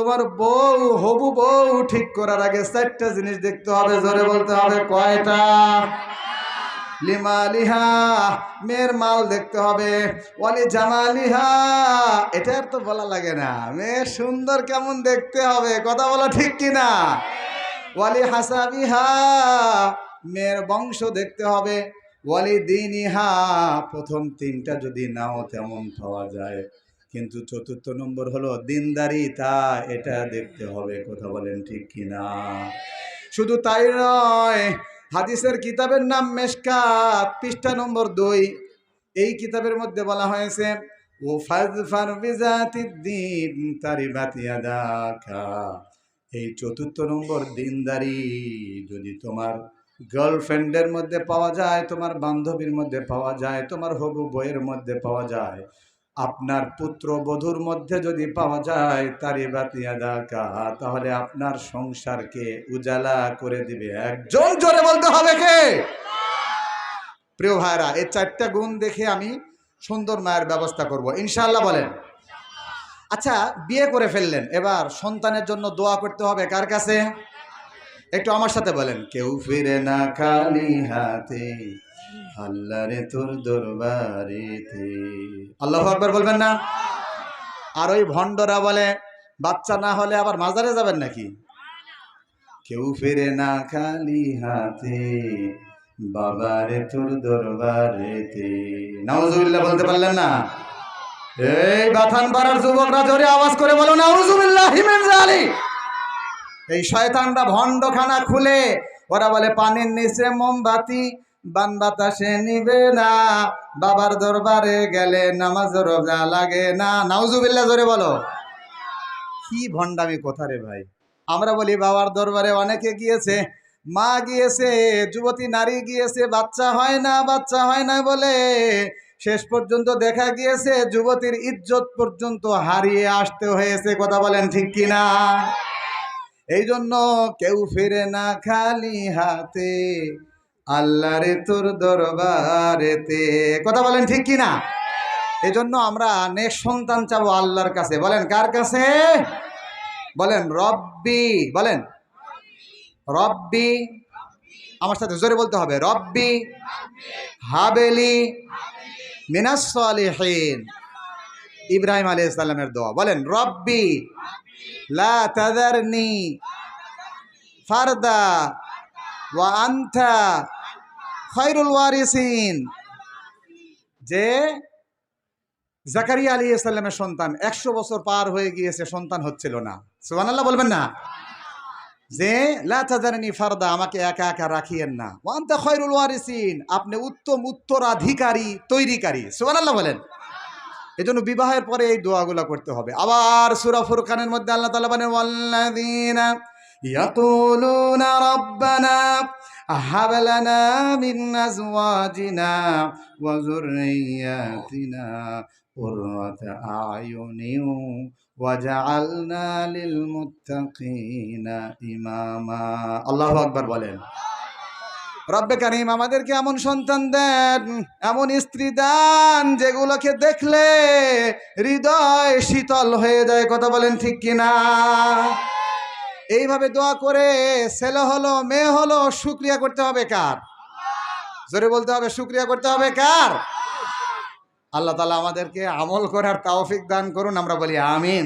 তোমার বউ হবু বউ ঠিক করার আগে চারটা জিনিস দেখতে হবে, জোরে বলতে হবে কয়টা? লিমালিহা, মেয়ের মাল দেখতে হবে। ওয়ালি জামালিহা, এটা আর তো বলা লাগে না, মেয়ে সুন্দর কেমন দেখতে হবে, কথা বলা ঠিক কিনা? ওয়ালি হাসাবিহা, মেয়ের বংশ দেখতে হবে। ওয়ালি দিনিহা, প্রথম তিনটা যদি নাও তেমন পাওয়া যায়, কিন্তু চতুর্থ নম্বর হলো দিনদারি, তা এটা দেখতে হবে, কথা বলেন ঠিক কিনা? শুধু তাই নয়, হাদিসের কিতাবের নাম মেশকাত, পৃষ্ঠা নম্বর 2, এই কিতাবের মধ্যে বলা হয়েছে ও ফাজফার বিজাতিদ্দিন তারিবাত ইয়াদাকা, এই চতুর্থ নম্বর দিনদারি যদি তোমার গার্লফ্রেন্ডের মধ্যে পাওয়া যায়, তোমার বান্ধবীর মধ্যে পাওয়া যায়, তোমার হবু বইয়ের মধ্যে পাওয়া যায়, আপনার পুত্র বধূর মধ্যে যদি পাওয়া যায় তারিবাত ইয়াদাকা, তাহলে আপনার সংসারকে উজালা করে দিবে একজন, জোরে বলতে হবে কে? প্রিয় ভাইরা, এই চারটা গুণ দেখে আমি সুন্দর মায়ের ব্যবস্থা করব ইনশাআল্লাহ, বলেন। আচ্ছা, বিয়ে করে ফেললেন, এবার সন্তানের জন্য দোয়া করতে হবে কার কাছে? একটু আমার সাথে বলেন, কেউ ফিরে না খালি হাতে, আল্লাহ রে তোর দরবারেতে। আল্লাহু আকবার বলবেন না? আর ওই ভণ্ডরা বলে বাচ্চা না হলে আবার মাজারে যাবেন নাকি? কেউ ফিরে না খালি হাতে, বাবারে তোর দরবারেতে। নাউজুবিল্লাহ বলতে পারলেন না? এই বাথান পাড়ার যুবকরা জোরে আওয়াজ করে বলো নাউজুবিল্লাহি মিন যালিক। এই শয়তানরা ভণ্ডখানা খুলে ওরা বলে পানির নিচে মোমবাতি, বান বাতাসে নিবে না, বাবার দরবারে গেলে নামাজ রোজা লাগে না। নাউজুবিল্লাহ জোরে বলো। কি ভণ্ডামি কথা রে ভাই! আমরা বলি বাবার দরবারে অনেকে গিয়েছে, মা গিয়েছে, যুবতী নারী গিয়েছে, বাচ্চা হয় না, বাচ্চা হয় না বলে শেষ পর্যন্ত দেখা গিয়েছে যুবতীর ইজ্জত পর্যন্ত হারিয়ে আসতে হয়েছে, কথা বলেন ঠিক কিনা? এই জন্য কেউ ফিরে না খালি হাতে, আল্লাহ রে তোর দরবারেতে, কথা বলেন ঠিক কিনা? এই জন্য আমরা নেক সন্তান চাবো আল্লাহর কাছে, বলেন কার কাছে? বলেন রব্বি, বলেন রব্বি, আমার সাথে জোরে বলতে হবে, রব্বি হাবেলি মিনাস সালিহিন। ইব্রাহিম আলাইহিস সালামের দোয়া, বলেন রব্বি লা তাযারনি ফারদা ওয়া আনতা খায়রুল ওয়ারিসিন। যে জাকারিয়া আলাইহিস সালামের সন্তান 100 বছর পার হয়ে গিয়েছে, সন্তান হচ্ছিল না, সুবহানাল্লাহ বলবেন না? যে লা তাযারনি ফারদা, আমাকে একা একা রাখিয়েন না, ওয়া আনতা খায়রুল ওয়ারিসিন, আপনি উত্তম উত্তরাধিকারী তৈরিকারী, সুবহানাল্লাহ বলেন। এজন্য বিবাহের পরে এই দোয়াগুলো করতে হবে। আবার সূরা ফুরকানের মধ্যে আল্লাহ তাআলা বলেন ওয়াল্লাযীনা ইয়াকুলুনা রাব্বানা হাব লানা মিন আজওয়াজিনা ওয়া যুররিয়্যাতিনা কুররাতা আয়ুনিন ওয়াজআলনা লিল মুত্তাকিনা ইমামা। আল্লাহু আকবার বলেন। রব্বে কারীম আমাদেরকে এমন সন্তান দেন, এমন স্ত্রী দেন যেগুলোকে দেখলে হৃদয় শীতল হয়ে যায়, কথা বলেন ঠিক কিনা? এইভাবে দোয়া করে ছেলে হলো মেয়ে হলো শুকরিয়া করতে হবে কার? জোরে বলতে হবে, শুকরিয়া করতে হবে কার? আল্লাহ তাআলা আমাদেরকে আমল করার তৌফিক দান করুন, আমরা বলি আমিন।